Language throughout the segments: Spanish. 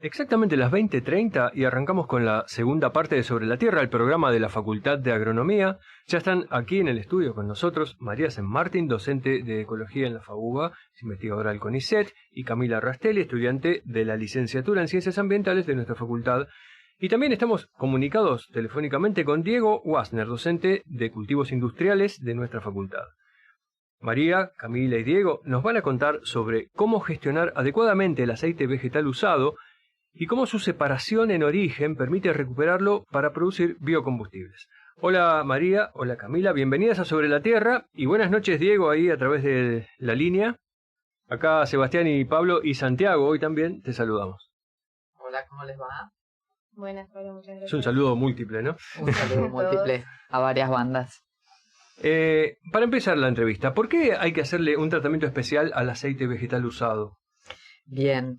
Exactamente las 20:30 y arrancamos con la segunda parte de Sobre la Tierra, el programa de la Facultad de Agronomía. Ya están aquí en el estudio con nosotros María San Martín, docente de Ecología en la FAUBA, investigadora del CONICET, y Camila Rastelli, estudiante de la licenciatura en Ciencias Ambientales de nuestra facultad. Y también estamos comunicados telefónicamente con Diego Wassner, docente de Cultivos Industriales de nuestra facultad. María, Camila y Diego nos van a contar sobre cómo gestionar adecuadamente el aceite vegetal usado y cómo su separación en origen permite recuperarlo para producir biocombustibles. Hola María, hola Camila, bienvenidas a Sobre la Tierra y buenas noches Diego ahí a través de la línea. Acá Sebastián y Pablo y Santiago hoy también te saludamos. Hola, ¿cómo les va? Buenas, Pablo, muchas gracias. Es un saludo múltiple, ¿no? Un saludo múltiple a varias bandas. Para empezar la entrevista, ¿por qué hay que hacerle un tratamiento especial al aceite vegetal usado? Bien,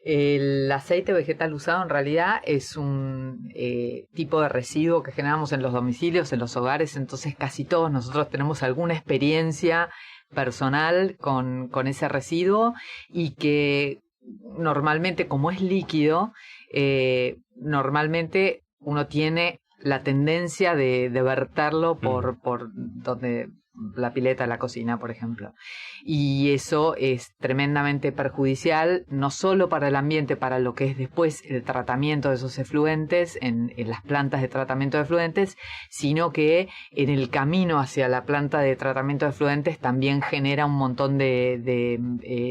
el aceite vegetal usado en realidad es un tipo de residuo que generamos en los domicilios, en los hogares, entonces casi todos nosotros tenemos alguna experiencia personal con ese residuo y que normalmente, como es líquido, normalmente uno tiene la tendencia de verterlo por donde la pileta de la cocina, por ejemplo. Y eso es tremendamente perjudicial, no solo para el ambiente, para lo que es después el tratamiento de esos efluentes en las plantas de tratamiento de efluentes, sino que en el camino hacia la planta de tratamiento de efluentes también genera un montón de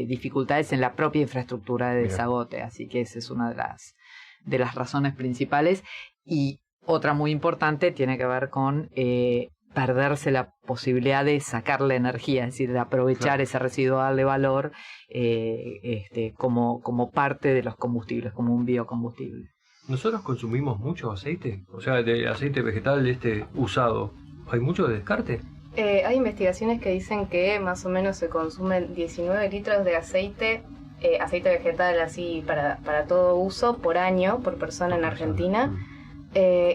dificultades en la propia infraestructura de desagote. Así que esa es una de las razones principales. Y otra muy importante tiene que ver con perderse la posibilidad de sacar la energía, es decir, de aprovechar ese residuo, darle valor como parte de los combustibles, como un biocombustible. ¿Nosotros consumimos mucho aceite? O sea, de aceite vegetal usado, ¿hay mucho de descarte? Hay investigaciones que dicen que más o menos se consumen 19 litros de aceite vegetal así para todo uso por año, por persona en Argentina.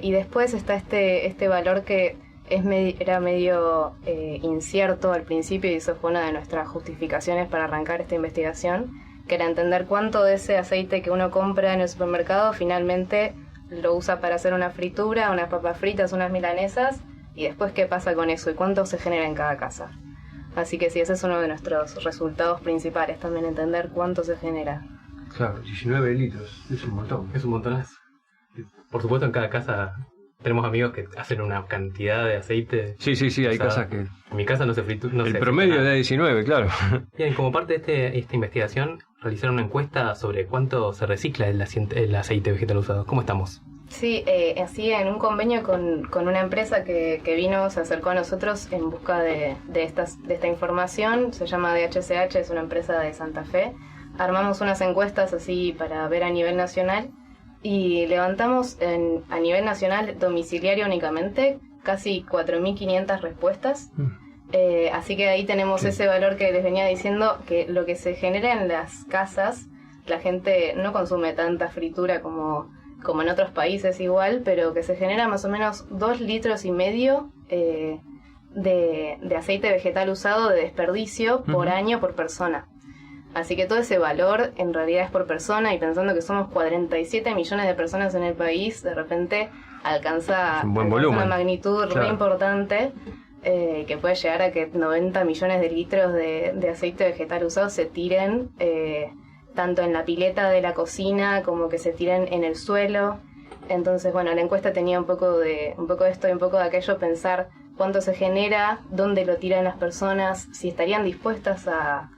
Y después está este valor que era medio incierto al principio, y eso fue una de nuestras justificaciones para arrancar esta investigación, que era entender cuánto de ese aceite que uno compra en el supermercado finalmente lo usa para hacer una fritura, unas papas fritas, unas milanesas, y después qué pasa con eso y cuánto se genera en cada casa. Así que sí, ese es uno de nuestros resultados principales, también entender cuánto se genera. Claro, 19 litros, es un montón. Es un montón. Por supuesto, en cada casa tenemos amigos que hacen una cantidad de aceite. Sí, hay casas que... En mi casa no se fritura. El promedio de 19, claro. Bien, como parte de esta investigación, realizaron una encuesta sobre cuánto se recicla el aceite vegetal usado. ¿Cómo estamos? Sí, así en un convenio con una empresa que vino, se acercó a nosotros en busca de esta información. Se llama DHCH, es una empresa de Santa Fe. Armamos unas encuestas así para ver a nivel nacional. Y levantamos a nivel nacional domiciliario únicamente casi 4.500 respuestas. Así que ahí tenemos ese valor que les venía diciendo, que lo que se genera en las casas, la gente no consume tanta fritura como en otros países igual, pero que se genera más o menos 2,5 litros de aceite vegetal usado de desperdicio por año por persona. Así que todo ese valor en realidad es por persona, y pensando que somos 47 millones de personas en el país, de repente alcanza una magnitud re importante, que puede llegar a que 90 millones de litros de aceite vegetal usado se tiren tanto en la pileta de la cocina como que se tiren en el suelo. Entonces, bueno, la encuesta tenía un poco de esto y un poco de aquello, pensar cuánto se genera, dónde lo tiran las personas, si estarían dispuestas a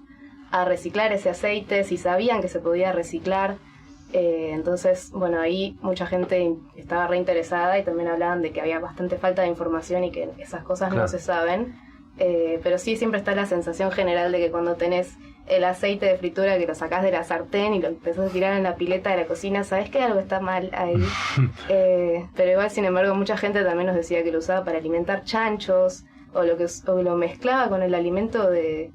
reciclar ese aceite, si sabían que se podía reciclar. Entonces, bueno, ahí mucha gente estaba reinteresada y también hablaban de que había bastante falta de información y que esas cosas no se saben. Pero sí, siempre está la sensación general de que cuando tenés el aceite de fritura que lo sacás de la sartén y lo empezás a tirar en la pileta de la cocina, sabés que algo está mal ahí. Pero igual, sin embargo, mucha gente también nos decía que lo usaba para alimentar chanchos, o lo mezclaba con el alimento de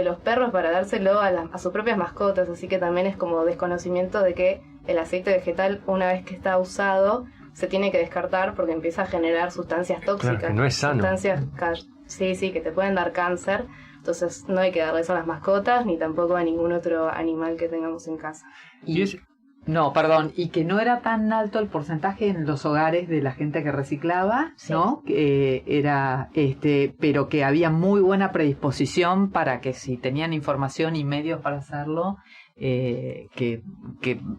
los perros para dárselo a sus propias mascotas. Así que también es como desconocimiento de que el aceite vegetal, una vez que está usado, se tiene que descartar porque empieza a generar sustancias tóxicas. Claro, que no es sano. Sustancias, sí, que te pueden dar cáncer. Entonces no hay que darle eso a las mascotas ni tampoco a ningún otro animal que tengamos en casa. Y es No, perdón, y que no era tan alto el porcentaje en los hogares de la gente que reciclaba, Sí. ¿no? Que era, pero que había muy buena predisposición para que si tenían información y medios para hacerlo, que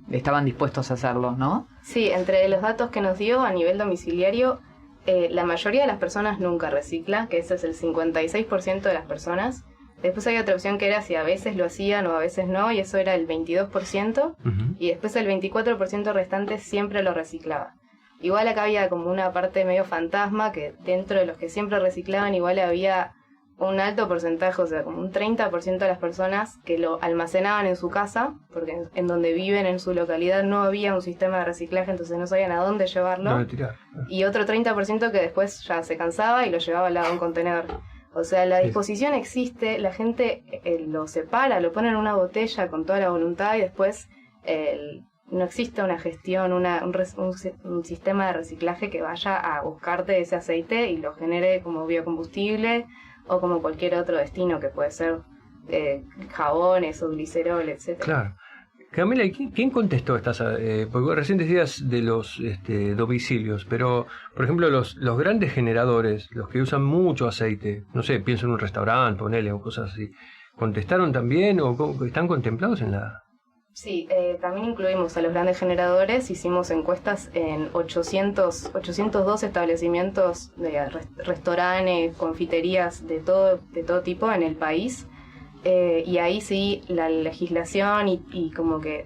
estaban dispuestos a hacerlo, ¿no? Sí, entre los datos que nos dio a nivel domiciliario, la mayoría de las personas nunca recicla, que ese es el 56% de las personas. Después hay otra opción que era si a veces lo hacían o a veces no, y eso era el 22%. Y después el 24% restante siempre lo reciclaba. Igual acá había como una parte medio fantasma, que dentro de los que siempre reciclaban igual había un alto porcentaje, o sea, como un 30% de las personas que lo almacenaban en su casa, porque en donde viven, en su localidad, no había un sistema de reciclaje, entonces no sabían a dónde llevarlo. ¿Dónde tirar? Y otro 30% que después ya se cansaba y lo llevaba al lado de un contenedor. O sea, la disposición existe, la gente lo separa, lo pone en una botella con toda la voluntad y después no existe una gestión, un sistema de reciclaje que vaya a buscarte ese aceite y lo genere como biocombustible o como cualquier otro destino que puede ser jabones o glicerol, etc. Claro. Camila, ¿quién contestó estas? Porque recién decías de los domicilios, pero, por ejemplo, los grandes generadores, los que usan mucho aceite, no sé, pienso en un restaurante, ponele, o cosas así, ¿contestaron también o están contemplados en la...? Sí, también incluimos a los grandes generadores, hicimos encuestas en 802 establecimientos de restaurantes, confiterías de todo tipo en el país. Y ahí sí la legislación y como que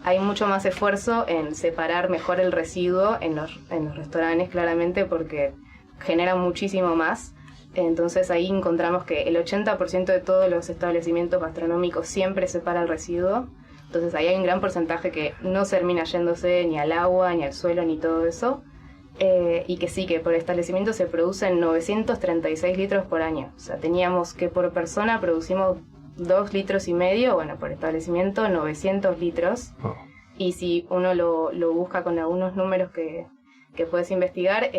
hay mucho más esfuerzo en separar mejor el residuo en los restaurantes, claramente, porque generan muchísimo más. Entonces ahí encontramos que el 80% de todos los establecimientos gastronómicos siempre separa el residuo. Entonces ahí hay un gran porcentaje que no termina yéndose ni al agua, ni al suelo, ni todo eso. Y que sí, que por establecimiento se producen 936 litros por año. O sea, teníamos que por persona producimos 2,5 litros, bueno, por establecimiento 900 litros. Oh. Y si uno lo busca con algunos números que puedes investigar,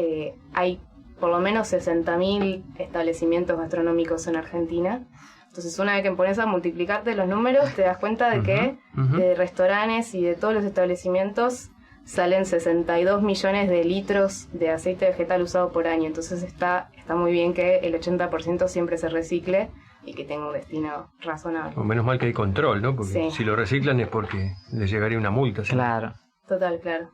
hay por lo menos 60.000 establecimientos gastronómicos en Argentina. Entonces, una vez que pones a multiplicarte los números, te das cuenta de que de restaurantes y de todos los establecimientos salen 62 millones de litros de aceite vegetal usado por año. Entonces está muy bien que el 80% siempre se recicle y que tenga un destino razonable. O menos mal que hay control, ¿no? Porque Sí. si lo reciclan es porque les llegaría una multa. ¿sí? Claro. Total, claro.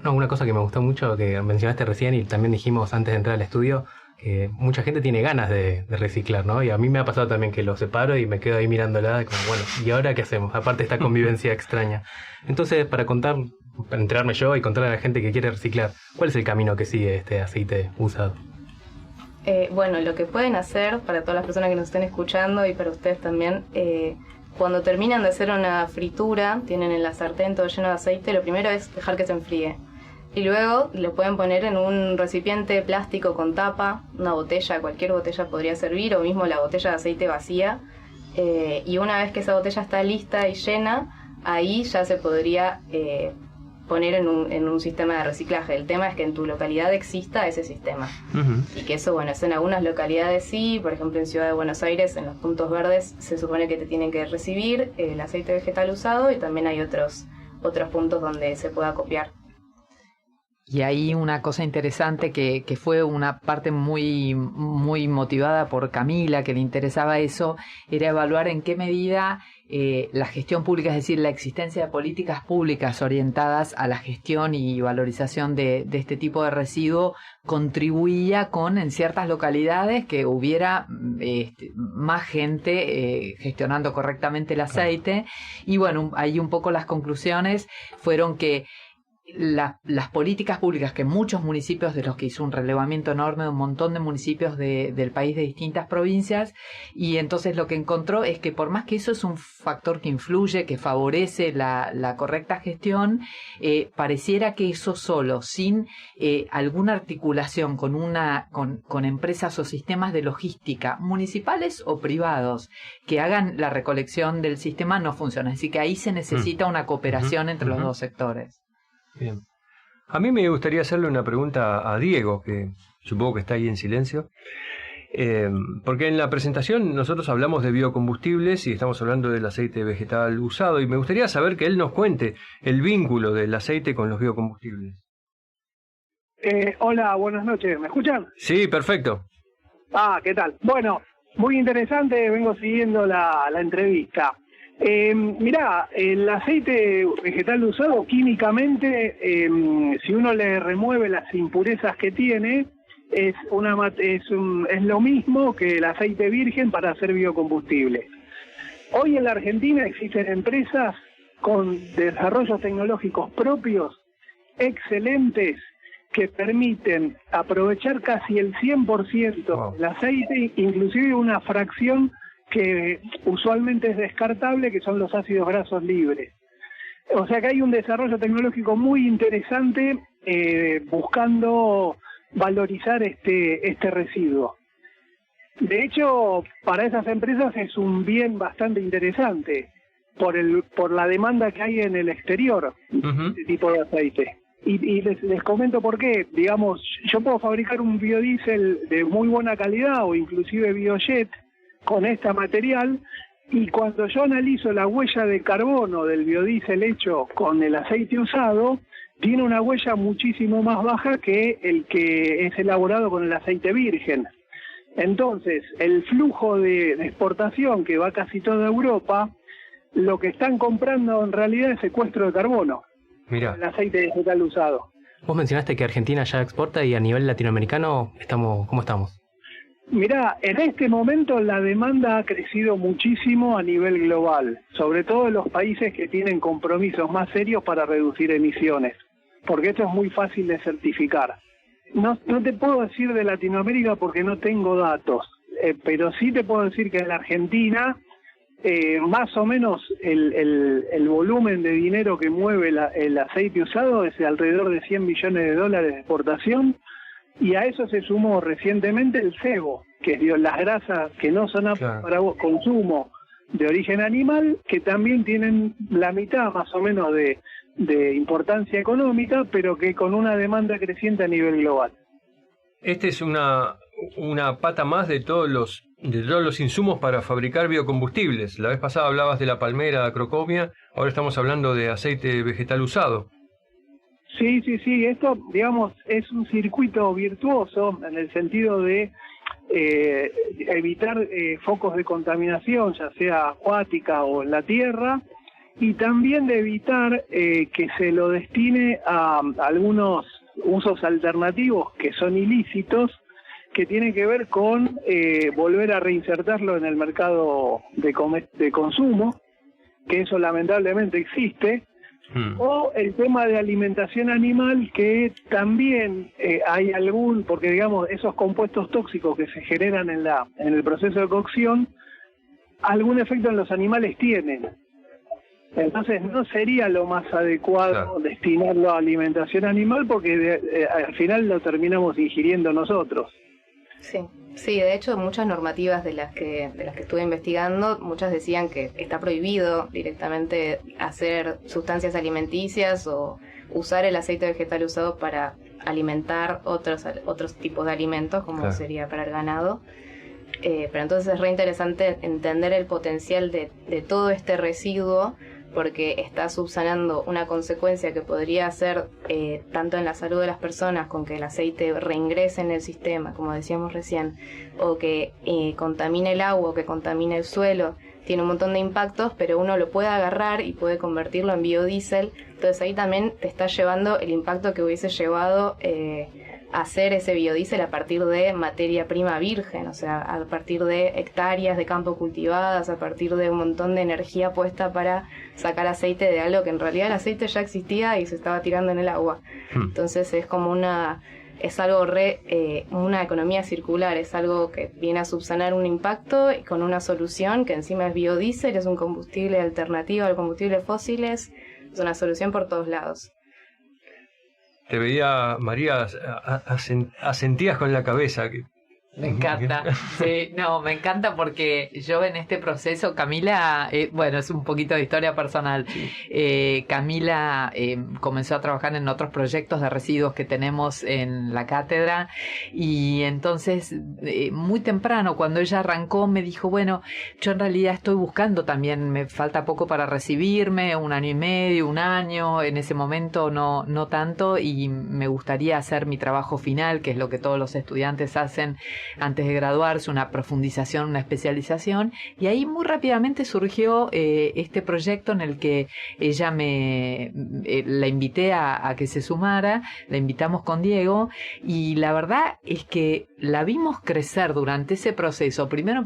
No, una cosa que me gustó mucho, que mencionaste recién y también dijimos antes de entrar al estudio, que mucha gente tiene ganas de reciclar, ¿no? Y a mí me ha pasado también que lo separo y me quedo ahí mirándola, como, bueno, ¿y ahora qué hacemos? Aparte esta convivencia extraña. Entonces, para enterarme yo y contarle a la gente que quiere reciclar, ¿cuál es el camino que sigue este aceite usado? Bueno, lo que pueden hacer para todas las personas que nos estén escuchando y para ustedes también, cuando terminan de hacer una fritura, tienen en la sartén todo lleno de aceite, lo primero es dejar que se enfríe. Y luego lo pueden poner en un recipiente plástico con tapa, una botella, cualquier botella podría servir, o mismo la botella de aceite vacía. Y una vez que esa botella está lista y llena, ahí ya se podría poner en un sistema de reciclaje. El tema es que en tu localidad exista ese sistema. Y que eso, bueno, es en algunas localidades sí, por ejemplo en Ciudad de Buenos Aires, en los puntos verdes, se supone que te tienen que recibir el aceite vegetal usado, y también hay otros puntos donde se pueda copiar. Y ahí una cosa interesante que fue una parte muy, muy motivada por Camila, que le interesaba eso, era evaluar en qué medida la gestión pública, es decir, la existencia de políticas públicas orientadas a la gestión y valorización de este tipo de residuo contribuía con, en ciertas localidades, que hubiera más gente gestionando correctamente el aceite. Y bueno, ahí un poco las conclusiones fueron que las políticas públicas que muchos municipios, de los que hizo un relevamiento enorme de un montón de municipios del país, de distintas provincias, y entonces lo que encontró es que por más que eso es un factor que influye, que favorece la correcta gestión, pareciera que eso solo, sin alguna articulación con empresas o sistemas de logística municipales o privados que hagan la recolección del sistema, no funciona. Así que ahí se necesita una cooperación entre los dos sectores. Bien. A mí me gustaría hacerle una pregunta a Diego, que supongo que está ahí en silencio. Porque en la presentación nosotros hablamos de biocombustibles y estamos hablando del aceite vegetal usado, y me gustaría saber que él nos cuente el vínculo del aceite con los biocombustibles. Hola, buenas noches. ¿Me escuchan? Sí, perfecto. ¿Qué tal? Bueno, muy interesante, vengo siguiendo la entrevista. Mirá, el aceite vegetal usado químicamente, si uno le remueve las impurezas que tiene, es lo mismo que el aceite virgen para hacer biocombustible. Hoy en la Argentina existen empresas con desarrollos tecnológicos propios excelentes que permiten aprovechar casi el 100% del aceite, inclusive una fracción que usualmente es descartable, que son los ácidos grasos libres. O sea que hay un desarrollo tecnológico muy interesante buscando valorizar este residuo. De hecho, para esas empresas es un bien bastante interesante por la demanda que hay en el exterior de este tipo de aceite. Y les comento por qué. Digamos, yo puedo fabricar un biodiesel de muy buena calidad o inclusive biojet con este material, y cuando yo analizo la huella de carbono del biodiesel hecho con el aceite usado, tiene una huella muchísimo más baja que el que es elaborado con el aceite virgen. Entonces, el flujo de exportación que va casi toda Europa, lo que están comprando en realidad es secuestro de carbono. Mirá. El aceite vegetal usado. Vos mencionaste que Argentina ya exporta, y a nivel latinoamericano, ¿cómo estamos? Mirá, en este momento la demanda ha crecido muchísimo a nivel global, sobre todo en los países que tienen compromisos más serios para reducir emisiones, porque esto es muy fácil de certificar. No te puedo decir de Latinoamérica porque no tengo datos, pero sí te puedo decir que en la Argentina más o menos el volumen de dinero que mueve el aceite usado es de alrededor de $100 millones de exportación, y a eso se sumó recientemente el cebo, que es las grasas que no son para consumo de origen animal, que también tienen la mitad más o menos de importancia económica, pero que con una demanda creciente a nivel global. Este es una pata más de todos los insumos para fabricar biocombustibles. La vez pasada hablabas de la palmera acrocomia, ahora estamos hablando de aceite vegetal usado. Sí, esto, digamos, es un circuito virtuoso en el sentido de evitar focos de contaminación, ya sea acuática o en la tierra, y también de evitar que se lo destine a algunos usos alternativos que son ilícitos, que tienen que ver con volver a reinsertarlo en el mercado de consumo, que eso lamentablemente existe, o el tema de alimentación animal, que también hay porque digamos esos compuestos tóxicos que se generan en el proceso de cocción, algún efecto en los animales tienen. Entonces no sería lo más adecuado destinarlo a alimentación animal, porque al final lo terminamos ingiriendo nosotros. Sí, de hecho muchas normativas de las que estuve investigando, muchas decían que está prohibido directamente hacer sustancias alimenticias o usar el aceite vegetal usado para alimentar otros tipos de alimentos, como sería para el ganado. Pero entonces es re interesante entender el potencial de todo este residuo, porque está subsanando una consecuencia que podría ser tanto en la salud de las personas, con que el aceite reingrese en el sistema, como decíamos recién, o que contamine el agua, o que contamine el suelo. Tiene un montón de impactos, pero uno lo puede agarrar y puede convertirlo en biodiesel. Entonces ahí también te está llevando el impacto que hubiese llevado hacer ese biodiesel a partir de materia prima virgen, o sea, a partir de hectáreas de campo cultivadas, a partir de un montón de energía puesta para sacar aceite de algo que en realidad el aceite ya existía y se estaba tirando en el agua. Entonces es como una economía circular, es algo que viene a subsanar un impacto y con una solución que encima es biodiesel, es un combustible alternativo a los combustibles fósiles, es una solución por todos lados. Te veía, María, asentías con la cabeza. Me encanta, sí, no, me encanta porque yo en este proceso, Camila, bueno, es un poquito de historia personal. Camila comenzó a trabajar en otros proyectos de residuos que tenemos en la cátedra y entonces muy temprano cuando ella arrancó me dijo, bueno, yo en realidad estoy buscando también, me falta poco para recibirme, 1 año y medio, 1 año, en ese momento no tanto y me gustaría hacer mi trabajo final, que es lo que todos los estudiantes hacen antes de graduarse, una profundización, una especialización, y ahí muy rápidamente surgió este proyecto en el que ella la invité a que se sumara, la invitamos con Diego, y la verdad es que la vimos crecer durante ese proceso. Primero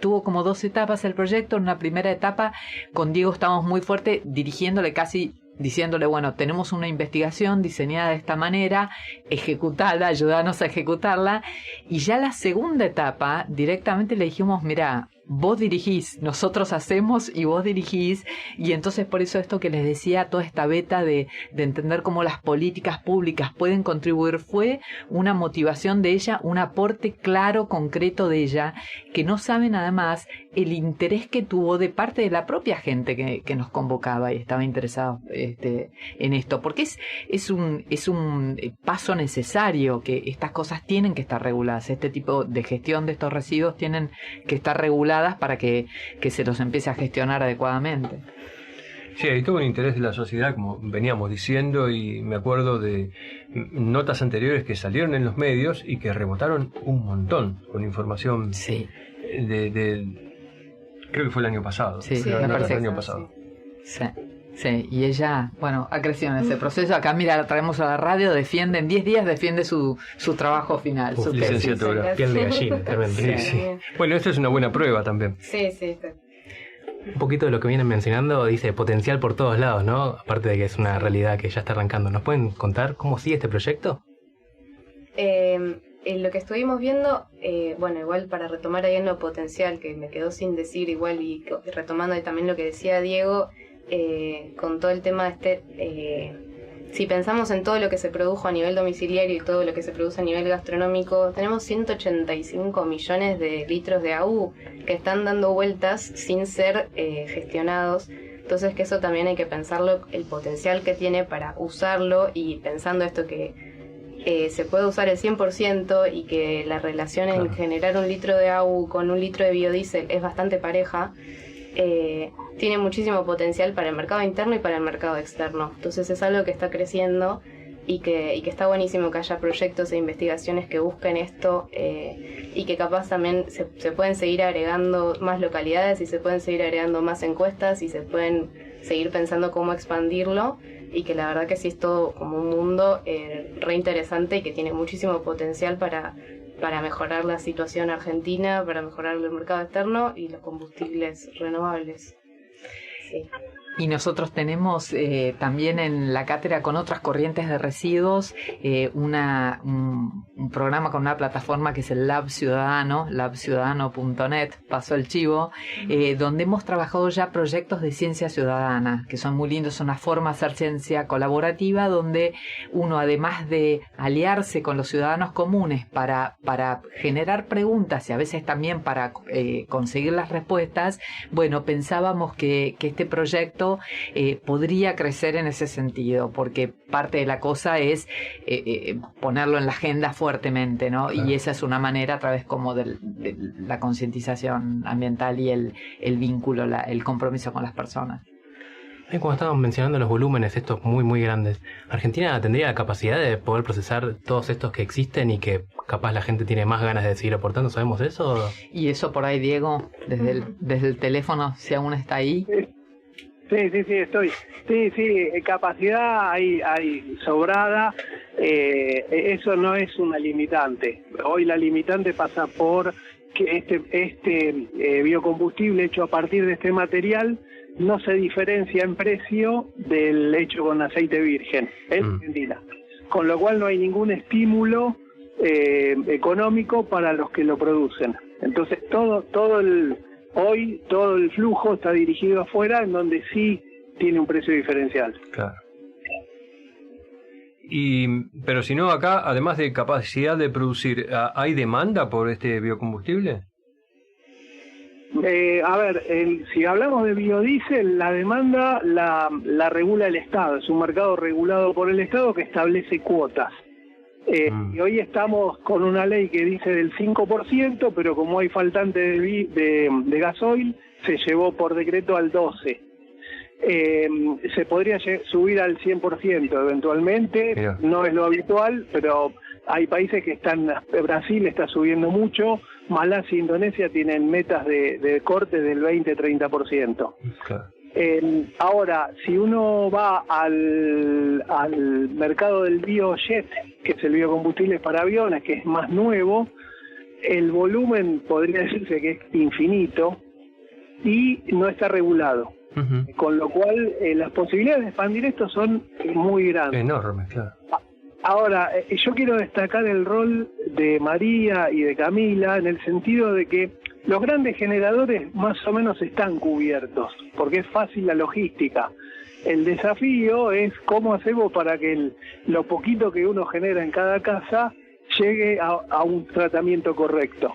tuvo como 2 etapas el proyecto. En una primera etapa con Diego estábamos muy fuerte dirigiéndole casi diciéndole, bueno, tenemos una investigación diseñada de esta manera, ejecutala, ayúdanos a ejecutarla. Y ya la segunda etapa, directamente le dijimos, mira, vos dirigís, nosotros hacemos y vos dirigís. Y entonces por eso esto que les decía, toda esta beta de entender cómo las políticas públicas pueden contribuir, fue una motivación de ella, un aporte claro, concreto de ella, que no saben además el interés que tuvo de parte de la propia gente que nos convocaba y estaba interesado en esto, porque es un paso necesario, que estas cosas tienen que estar reguladas, este tipo de gestión de estos residuos tienen que estar reguladas para que se los empiece a gestionar adecuadamente. Sí, hay todo un interés de la sociedad, como veníamos diciendo, y me acuerdo de notas anteriores que salieron en los medios y que rebotaron un montón con información. Sí. Creo que fue el año pasado. Sí, me parece. El año pasado. Sí, y ella, bueno, ha crecido en ese proceso. Acá, mira, la traemos a la radio, en 10 días defiende su trabajo final. Su licenciatura. Piel de gallina, tremendo. Sí. Bueno, esta es una buena prueba también. Sí. Un poquito de lo que vienen mencionando, dice potencial por todos lados, ¿no? Aparte de que es una realidad que ya está arrancando. ¿Nos pueden contar cómo sigue este proyecto? Lo que estuvimos viendo, bueno, igual para retomar ahí en lo potencial, que me quedó sin decir igual, y retomando ahí también lo que decía Diego, con todo el tema si pensamos en todo lo que se produjo a nivel domiciliario y todo lo que se produce a nivel gastronómico, tenemos 185 millones de litros de AU que están dando vueltas sin ser gestionados. Entonces que eso también hay que pensarlo, el potencial que tiene para usarlo, y pensando esto que se puede usar el 100% y que la relación en generar 1 litro de AU con 1 litro de biodiesel es bastante pareja. Tiene muchísimo potencial para el mercado interno y para el mercado externo. Entonces es algo que está creciendo y que está buenísimo que haya proyectos e investigaciones que busquen esto, y que capaz también se pueden seguir agregando más localidades y se pueden seguir agregando más encuestas y se pueden seguir pensando cómo expandirlo, y que la verdad que sí es todo como un mundo re interesante y que tiene muchísimo potencial para mejorar la situación argentina, para mejorar el mercado externo y los combustibles renovables. Sí. Y nosotros tenemos también en la cátedra, con otras corrientes de residuos, un programa con una plataforma que es el Lab Ciudadano, labciudadano.net, pasó el chivo, donde hemos trabajado ya proyectos de ciencia ciudadana, que son muy lindos, son una forma de hacer ciencia colaborativa, donde uno, además de aliarse con los ciudadanos comunes para generar preguntas y a veces también para conseguir las respuestas, bueno, pensábamos que este proyecto podría crecer en ese sentido, porque parte de la cosa es ponerlo en la agenda fuertemente, ¿no? Claro. Y esa es una manera, a través como de la concientización ambiental y el vínculo, el compromiso con las personas. Cuando estábamos mencionando los volúmenes estos muy muy grandes, ¿Argentina tendría la capacidad de poder procesar todos estos que existen y que capaz la gente tiene más ganas de seguir aportando? ¿Sabemos eso? Y eso por ahí, Diego, desde el teléfono, si aún está ahí. Sí, estoy. Sí, capacidad hay sobrada. Eso no es una limitante. Hoy la limitante pasa por que este biocombustible hecho a partir de este material no se diferencia en precio del hecho con aceite virgen en Argentina. Con lo cual no hay ningún estímulo económico para los que lo producen. Entonces hoy todo el flujo está dirigido afuera, en donde sí tiene un precio diferencial. Claro. Pero si no, acá, además de capacidad de producir, ¿hay demanda por este biocombustible? Si hablamos de biodiesel, la demanda la regula el Estado. Es un mercado regulado por el Estado que establece cuotas. Y hoy estamos con una ley que dice del 5%, pero como hay faltante de gasoil, se llevó por decreto al 12%. Se podría subir al 100% eventualmente. Mira. No es lo habitual, pero hay países que Brasil está subiendo mucho, Malasia e Indonesia tienen metas de corte del 20-30%. Claro. Ahora, si uno va al mercado del biojet, que es el biocombustible para aviones, que es más nuevo, el volumen podría decirse que es infinito y no está regulado. Uh-huh. Con lo cual, las posibilidades de expandir esto son muy grandes. Enormes, claro. Ahora, yo quiero destacar el rol de María y de Camila en el sentido de que los grandes generadores más o menos están cubiertos, porque es fácil la logística. El desafío es cómo hacemos para que lo poquito que uno genera en cada casa llegue a un tratamiento correcto.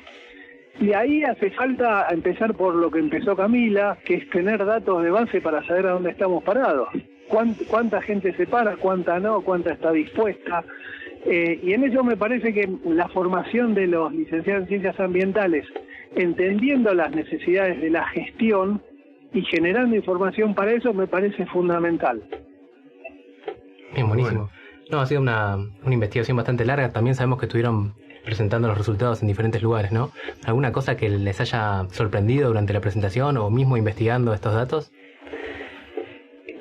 Y ahí hace falta empezar por lo que empezó Camila, que es tener datos de base para saber a dónde estamos parados. ¿Cuánta gente se para, cuánta no, cuánta está dispuesta? Y en eso me parece que la formación de los licenciados en ciencias ambientales, entendiendo las necesidades de la gestión y generando información para eso, me parece fundamental. Bien, buenísimo. No, ha sido una investigación bastante larga. También sabemos que estuvieron presentando los resultados en diferentes lugares, ¿no? ¿Alguna cosa que les haya sorprendido durante la presentación o mismo investigando estos datos?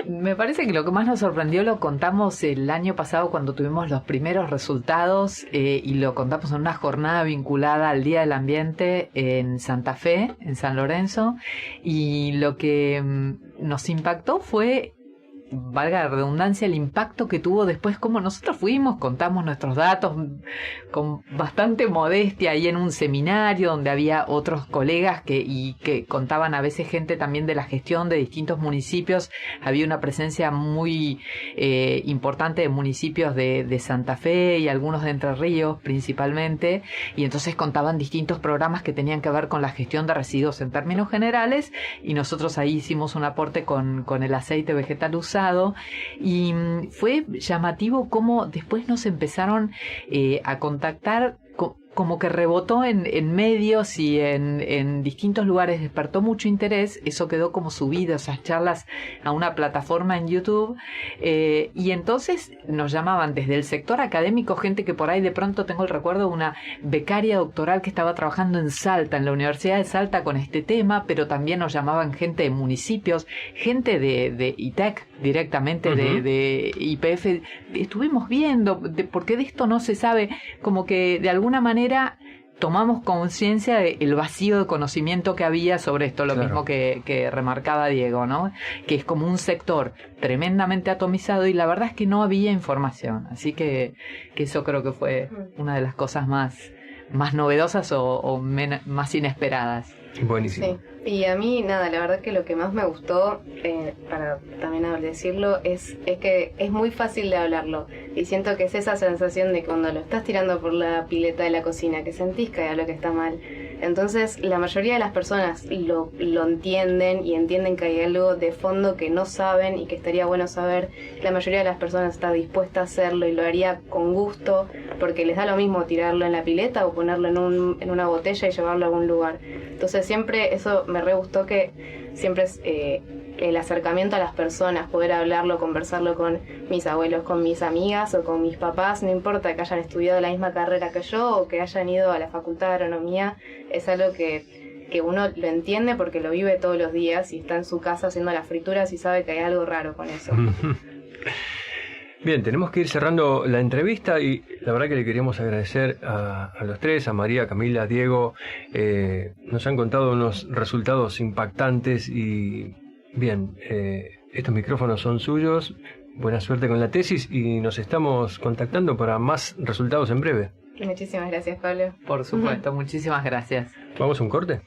Me parece que lo que más nos sorprendió lo contamos el año pasado cuando tuvimos los primeros resultados y lo contamos en una jornada vinculada al Día del Ambiente en Santa Fe, en San Lorenzo, y lo que nos impactó fue, valga la redundancia, el impacto que tuvo después, como nosotros fuimos, contamos nuestros datos con bastante modestia ahí en un seminario donde había otros colegas que contaban a veces gente también de la gestión de distintos municipios. Había una presencia muy importante de municipios de Santa Fe y algunos de Entre Ríos principalmente, y entonces contaban distintos programas que tenían que ver con la gestión de residuos en términos generales, y nosotros ahí hicimos un aporte con el aceite vegetal usado. Y fue llamativo cómo después nos empezaron a contactar, como que rebotó en medios y en distintos lugares, despertó mucho interés. Eso quedó como subido, esas charlas, a una plataforma en YouTube, y entonces nos llamaban desde el sector académico, gente que por ahí de pronto, tengo el recuerdo de una becaria doctoral que estaba trabajando en Salta, en la Universidad de Salta, con este tema, pero también nos llamaban gente de municipios, gente de ITEC directamente, uh-huh, de YPF. Estuvimos viendo, porque de esto no se sabe, como que de alguna manera tomamos conciencia del vacío de conocimiento que había sobre esto, lo claro, mismo que remarcaba Diego, ¿no? Que es como un sector tremendamente atomizado y la verdad es que no había información. Así que eso creo que fue una de las cosas más novedosas o más inesperadas. Buenísimo. Sí. Y a mí, nada, la verdad que lo que más me gustó, para también decirlo, es que es muy fácil de hablarlo. Y siento que es esa sensación de cuando lo estás tirando por la pileta de la cocina, que sentís que hay algo que está mal. Entonces, la mayoría de las personas lo entienden y entienden que hay algo de fondo que no saben y que estaría bueno saber. La mayoría de las personas está dispuesta a hacerlo y lo haría con gusto, porque les da lo mismo tirarlo en la pileta o ponerlo en una botella y llevarlo a algún lugar. Entonces, siempre eso me re gustó, que siempre es el acercamiento a las personas, poder hablarlo, conversarlo con mis abuelos, con mis amigas o con mis papás, no importa que hayan estudiado la misma carrera que yo o que hayan ido a la Facultad de Agronomía, es algo que uno lo entiende porque lo vive todos los días y está en su casa haciendo las frituras y sabe que hay algo raro con eso. Bien, tenemos que ir cerrando la entrevista y la verdad que le queríamos agradecer a los tres, a María, Camila, a Diego. Nos han contado unos resultados impactantes y bien, estos micrófonos son suyos. Buena suerte con la tesis y nos estamos contactando para más resultados en breve. Muchísimas gracias, Pablo. Por supuesto, muchísimas gracias. ¿Vamos a un corte?